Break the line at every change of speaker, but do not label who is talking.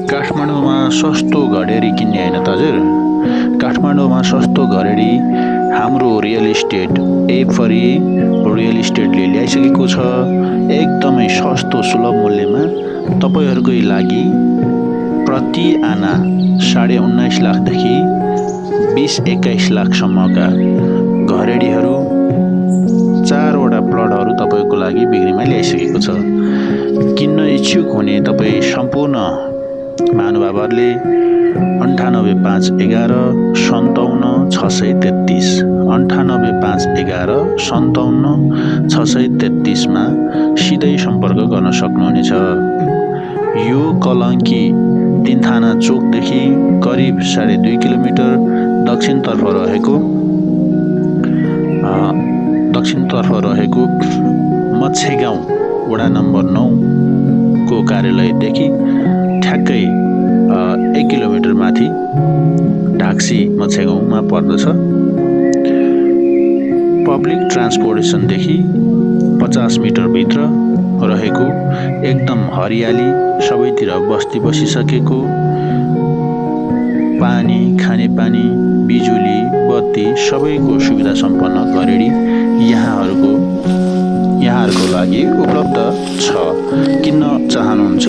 काठमाडौँमा सस्तो घडेरी किन्ने होइन त हजुर। काठमाडौँमा सस्तो घडेरी हाम्रो रियल इस्टेट एफरी रियल इस्टेटले ल्याइसकेको छ। एकदमै सस्तो सुलभ मूल्यमा तपाईहरुकै लागि प्रति आना 19.5 लाखदेखि 20-21 लाखसम्मका घरेडीहरू 4 वटा प्लटहरू तपाईको लागि बिक्रीमा ल्याइसकेको छ। किन्न इच्छुक हुने तपाई सम्पूर्ण महानुभावहरुले 9851157633 9851157633 मा सिधै सम्पर्क गर्न सक्नुहुनेछ। यो कलंकी तीनथाना चोकदेखि करिब 2.5 किलोमिटर दक्षिणतर्फ रहेको मच्छेगाउँ वडा नम्बर 9 को कार्यालयदेखि ठ्याक्कै 1 किलोमिटर माथि ढाक्सी मच्छेगाउँमा पर्दछ। पब्लिक ट्रान्सपोर्टेसनदेखि 50 मिटर भित्र रहेको एकदम हरियाली, सबैतिर बस्ती बसिसकेको, पानी, खानेपानी, बिजुली, बत्ती सबैको सुविधा सम्पन्न घरेडी यहाँहरुको लागि उपलब्ध छ। किन्न चाहनुहुन्छ